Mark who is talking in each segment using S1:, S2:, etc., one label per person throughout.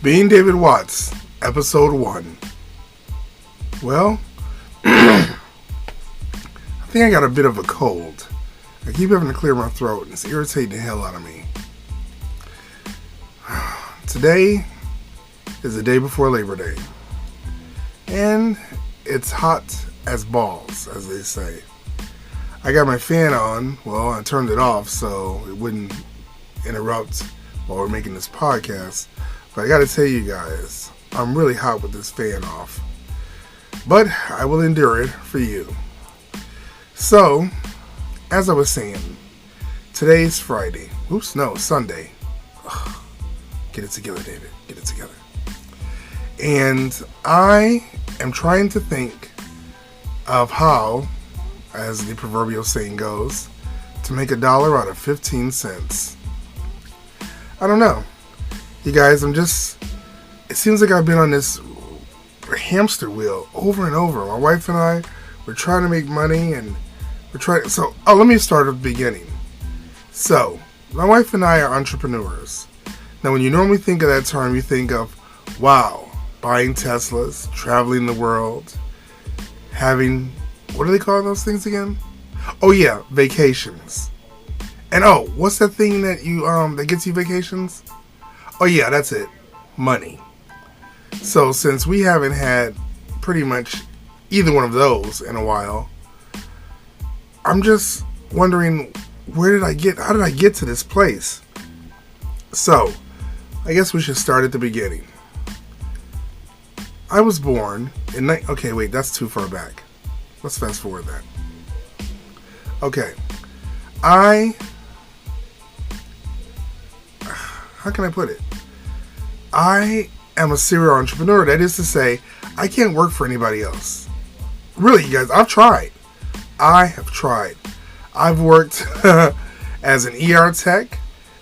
S1: Being David Watts, Episode 1. Well, I think I got a bit of a cold. I keep having to clear my throat, and it's irritating the hell out of me. Today is the day before Labor Day, and it's hot as balls, as they say. I got my fan on. Well, I turned it off so it wouldn't interrupt while we're making this podcast. But I gotta tell you guys, I'm really hot with this fan off. But I will endure it for you. So, as I was saying, today's Friday. Oops, no, Sunday. Ugh. Get it together, David. Get it together. And I am trying to think of how, as the proverbial saying goes, to make $1 out of 15 cents. I don't know. You guys, it seems like I've been on this hamster wheel over and over. My wife and I, we're trying to make money and let me start at the beginning. So, my wife and I are entrepreneurs. Now, when you normally think of that term, you think of, wow, buying Teslas, traveling the world, having, what do they call those things again? Oh yeah, vacations. And what's that thing that that gets you vacations? Oh yeah, that's it. Money. So since we haven't had pretty much either one of those in a while, I'm just wondering, how did I get to this place? So, I guess we should start at the beginning. I was born in okay, wait, that's too far back. Let's fast forward that. Okay. How can I put it? I am a serial entrepreneur. That is to say, I can't work for anybody else. Really, you guys, I've tried. I have tried. I've worked as an ER tech,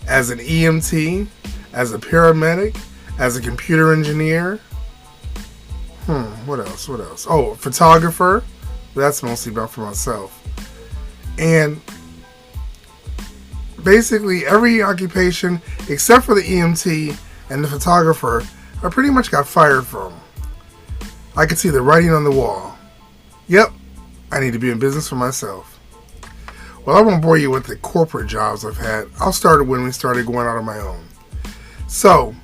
S1: as an EMT, as a paramedic, as a computer engineer. What else? Oh, photographer. That's mostly about for myself. And basically every occupation except for the EMT and the photographer I pretty much got fired from. I could see the writing on the wall. Yep, I need to be in business for myself. Well, I won't bore you with the corporate jobs I've had. I'll start when we started going out on my own. So,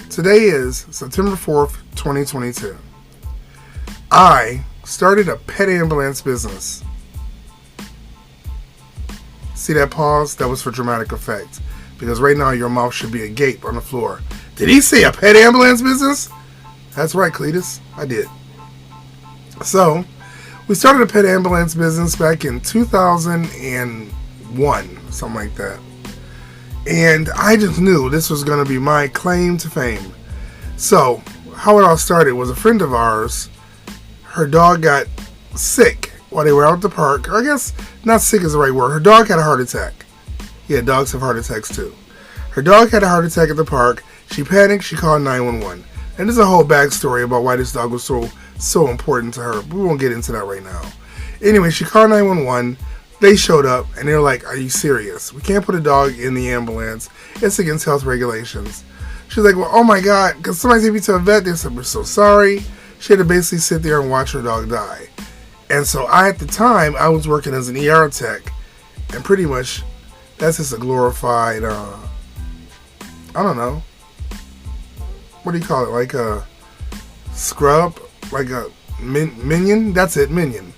S1: today is September 4th, 2022. I started a pet ambulance business. See that pause? That was for dramatic effect. Because right now your mouth should be agape on the floor. Did he say a pet ambulance business? That's right, Cletus. I did. So, we started a pet ambulance business back in 2001, something like that. And I just knew this was going to be my claim to fame. So, how it all started was a friend of ours, her dog got sick while they were out at the park. Or I guess not sick is the right word. Her dog had a heart attack. Yeah, dogs have heart attacks too. Her dog had a heart attack at the park. She panicked. She called 911. And there's a whole backstory about why this dog was so important to her. We won't get into that right now. Anyway, she called 911. They showed up and they were like, "Are you serious? We can't put a dog in the ambulance. It's against health regulations." She's like, "Well, oh my God, because somebody take me to a vet." They said, "We're so sorry." She had to basically sit there and watch her dog die. And so at the time, I was working as an ER tech. And pretty much, that's just a glorified, I don't know. What do you call it? Like a scrub? Like a minion? That's it, minion.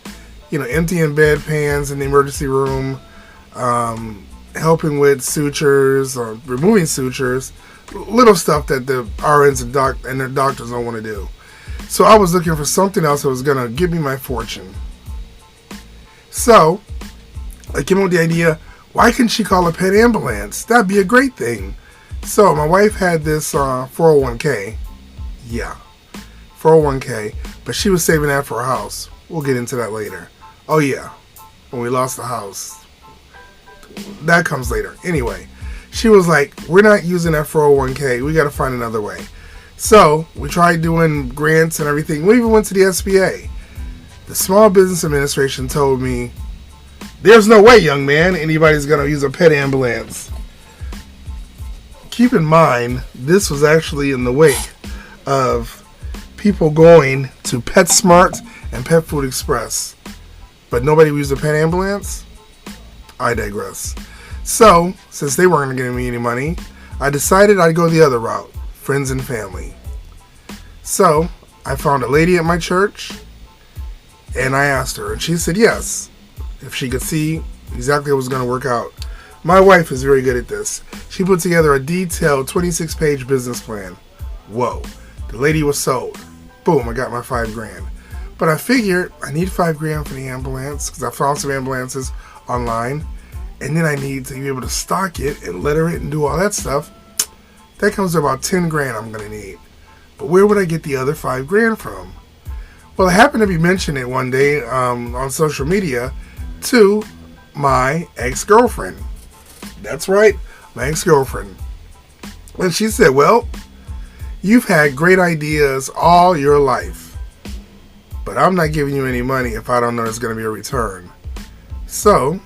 S1: You know, emptying bedpans in the emergency room. Helping with sutures or removing sutures. Little stuff that the RNs and their doctors don't want to do. So I was looking for something else that was going to give me my fortune. So, I came up with the idea, why couldn't she call a pet ambulance? That'd be a great thing. So, my wife had this 401k. Yeah, 401k. But she was saving that for a house. We'll get into that later. Oh yeah, when we lost the house. That comes later. Anyway, she was like, we're not using that 401k. We got to find another way. So, we tried doing grants and everything. We even went to the SBA. The Small Business Administration told me, there's no way, young man, anybody's going to use a pet ambulance. Keep in mind, this was actually in the wake of people going to PetSmart and Pet Food Express, but nobody used a pet ambulance? I digress. So, since they weren't giving me any money, I decided I'd go the other route, friends and family. So, I found a lady at my church, and I asked her, and she said yes, if she could see exactly what was going to work out. My wife is very good at this. She put together a detailed 26-page business plan. Whoa. The lady was sold. Boom, I got my $5,000. But I figured I need $5,000 for the ambulance because I found some ambulances online, and then I need to be able to stock it and litter it and do all that stuff. That comes to about $10,000 I'm going to need. But where would I get the other $5,000 from? Well, I happened to be mentioning it one day on social media to my ex-girlfriend. That's right, my ex-girlfriend. And she said, well, you've had great ideas all your life, but I'm not giving you any money if I don't know there's going to be a return. So,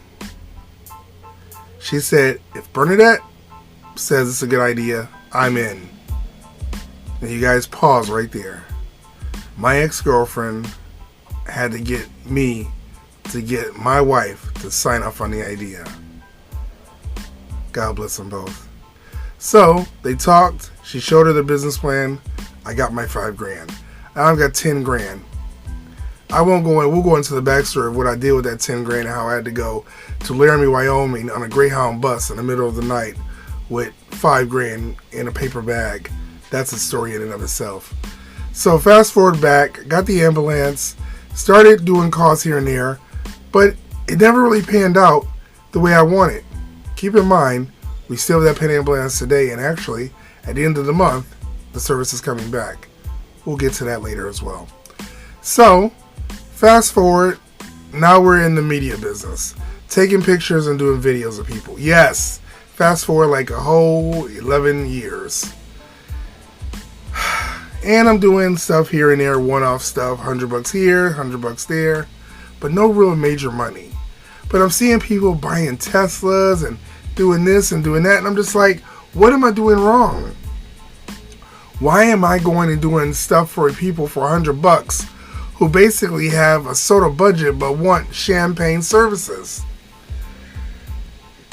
S1: she said, if Bernadette says it's a good idea, I'm in. And you guys pause right there. My ex-girlfriend had to get me to get my wife to sign off on the idea. God bless them both. So, they talked. She showed her the business plan. I got my $5,000. Now I've got $10,000. I won't go in. We'll go into the backstory of what I did with that $10,000 and how I had to go to Laramie, Wyoming on a Greyhound bus in the middle of the night with $5,000 in a paper bag. That's a story in and of itself. So fast forward back, got the ambulance, started doing calls here and there, but it never really panned out the way I wanted. Keep in mind, we still have that pet ambulance today, and actually, at the end of the month, the service is coming back. We'll get to that later as well. So, fast forward, now we're in the media business, taking pictures and doing videos of people. Yes, fast forward like a whole 11 years. And I'm doing stuff here and there, one-off stuff, $100 here, $100 there, but no real major money. But I'm seeing people buying Teslas and doing this and doing that, and I'm just like, what am I doing wrong? Why am I going and doing stuff for people for $100 who basically have a soda budget but want champagne services?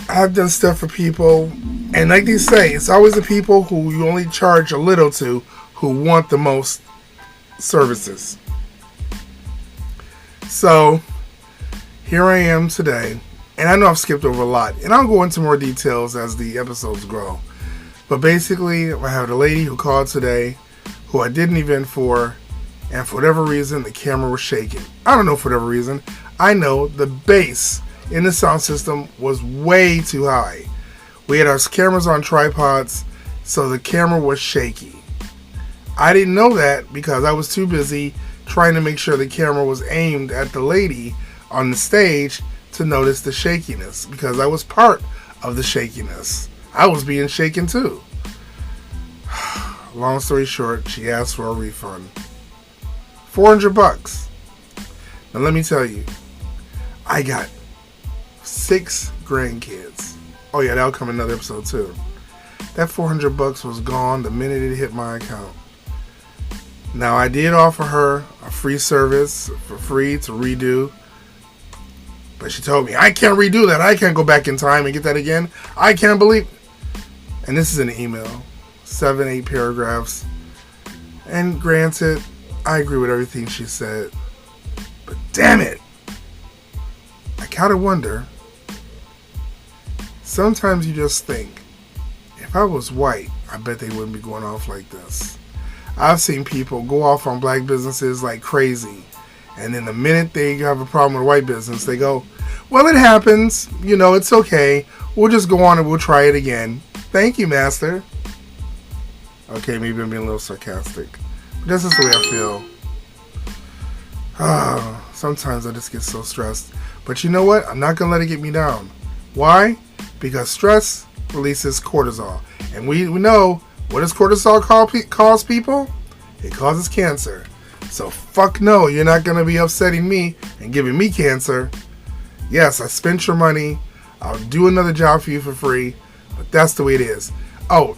S1: I've done stuff for people, and like they say, it's always the people who you only charge a little to who want the most services. So, here I am today, and I know I've skipped over a lot, and I'll go into more details as the episodes grow. But basically, I have a lady who called today, who I did an event for, and for whatever reason, the camera was shaking. I don't know for whatever reason. I know the bass in the sound system was way too high. We had our cameras on tripods, so the camera was shaky. I didn't know that because I was too busy trying to make sure the camera was aimed at the lady on the stage to notice the shakiness, because I was part of the shakiness. I was being shaken too. Long story short, she asked for a refund. $400. Now let me tell you, I got 6 grandkids. Oh yeah, that'll come in another episode too. That $400 was gone the minute it hit my account. Now I did offer her a free service for free to redo, but she told me, I can't redo that. I can't go back in time and get that again. I can't believe. And this is an email, 7-8 paragraphs. And granted, I agree with everything she said, but damn it, I kind of wonder. Sometimes you just think, if I was white, I bet they wouldn't be going off like this. I've seen people go off on black businesses like crazy, and then the minute they have a problem with a white business, they go, well, it happens, you know, it's okay, we'll just go on and we'll try it again. Thank you, master. Okay, maybe I'm being a little sarcastic, but this is the way I feel. Sometimes I just get so stressed, but you know what, I'm not gonna let it get me down. Why? Because stress releases cortisol, and we know, what does cortisol cause people? It causes cancer. So fuck no, you're not going to be upsetting me and giving me cancer. Yes, I spent your money. I'll do another job for you for free. But that's the way it is. Oh,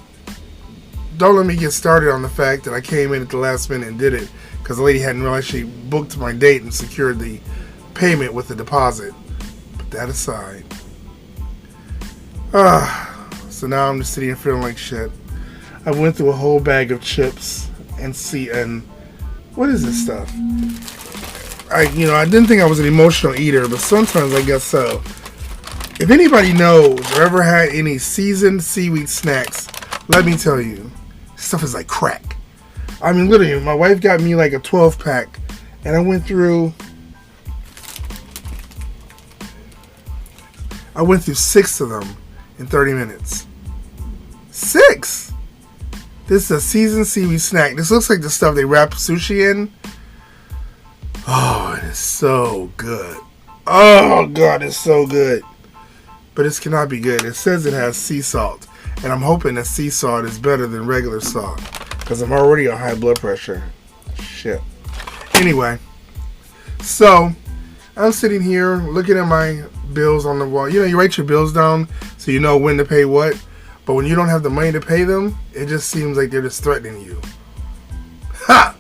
S1: don't let me get started on the fact that I came in at the last minute and did it because the lady hadn't realized she booked my date and secured the payment with the deposit. Put that aside. So now I'm just sitting here feeling like shit. I went through a whole bag of chips and what is this stuff? I didn't think I was an emotional eater, but sometimes I guess so. If anybody knows or ever had any seasoned seaweed snacks, let me tell you, this stuff is like crack. I mean, literally, my wife got me like a 12-pack, and I went through 6 of them in 30 minutes. 6! This is a seasoned seaweed snack. This looks like the stuff they wrap sushi in. Oh, it is so good. Oh, God, it's so good. But this cannot be good. It says it has sea salt. And I'm hoping that sea salt is better than regular salt. Because I'm already on high blood pressure. Shit. Anyway. So, I'm sitting here looking at my bills on the wall. You know, you write your bills down so you know when to pay what. But when you don't have the money to pay them, it just seems like they're just threatening you. Ha!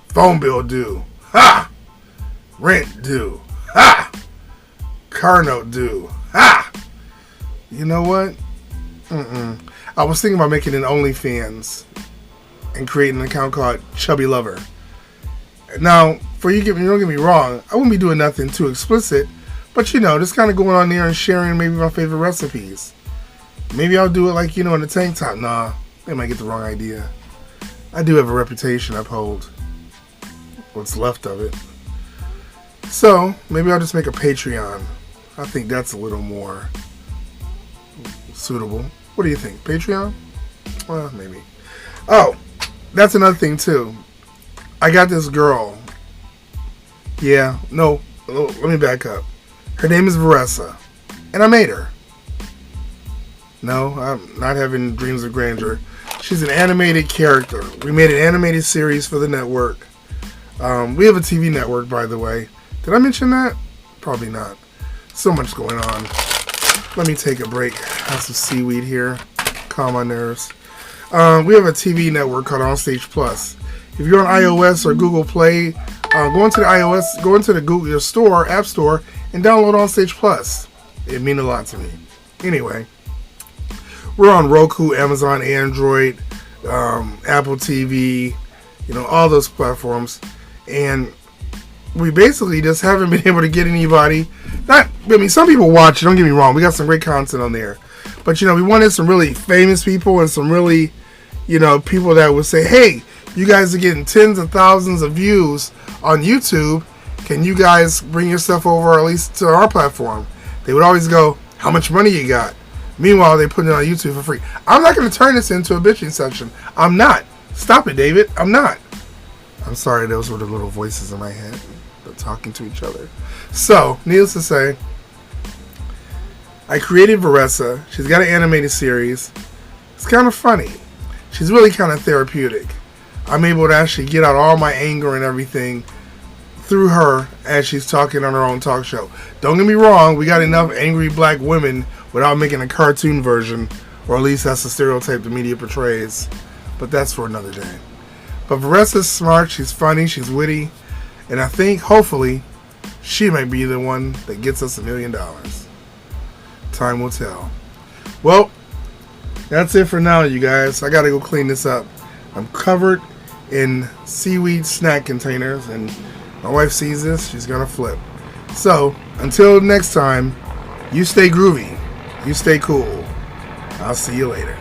S1: Phone bill due. Ha! Rent due. Ha! Car note due. Ha! You know what? I was thinking about making an OnlyFans and creating an account called Chubby Lover. Now, don't get me wrong, I wouldn't be doing nothing too explicit, but just kind of going on there and sharing maybe my favorite recipes. Maybe I'll do it like, in a tank top. Nah, they might get the wrong idea. I do have a reputation I uphold. What's left of it. So, maybe I'll just make a Patreon. I think that's a little more suitable. What do you think? Patreon? Well, maybe. Oh, that's another thing too. I got this girl. Yeah, no, let me back up. Her name is Veressa. And I made her. No, I'm not having dreams of grandeur. She's an animated character. We made an animated series for the network. We have a TV network, by the way. Did I mention that? Probably not. So much going on. Let me take a break. Have some seaweed here. Calm my nerves. We have a TV network called OnStage Plus. If you're on iOS or Google Play, go into the Google Store, App Store, and download OnStage Plus. It means a lot to me. Anyway, we're on Roku, Amazon, Android, Apple TV, all those platforms, and we basically just haven't been able to get anybody. Some people watch it, don't get me wrong. We got some great content on there. But, we wanted some really famous people and some really, people that would say, hey, you guys are getting tens of thousands of views on YouTube. Can you guys bring your stuff over at least to our platform? They would always go, how much money you got? Meanwhile, they put it on YouTube for free. I'm not going to turn this into a bitching section. I'm not. Stop it, David. I'm not. I'm sorry, those were the little voices in my head. They're talking to each other. So, needless to say, I created Veressa. She's got an animated series. It's kind of funny. She's really kind of therapeutic. I'm able to actually get out all my anger and everything through her as she's talking on her own talk show. Don't get me wrong, we got enough angry black women without making a cartoon version, or at least that's the stereotype the media portrays. But that's for another day. But Veressa's smart, she's funny, she's witty, and I think, hopefully, she might be the one that gets us $1 million. Time will tell. Well, that's it for now, you guys. I gotta go clean this up. I'm covered in seaweed snack containers, and my wife sees this, she's gonna flip. So, until next time, you stay groovy, you stay cool. I'll see you later.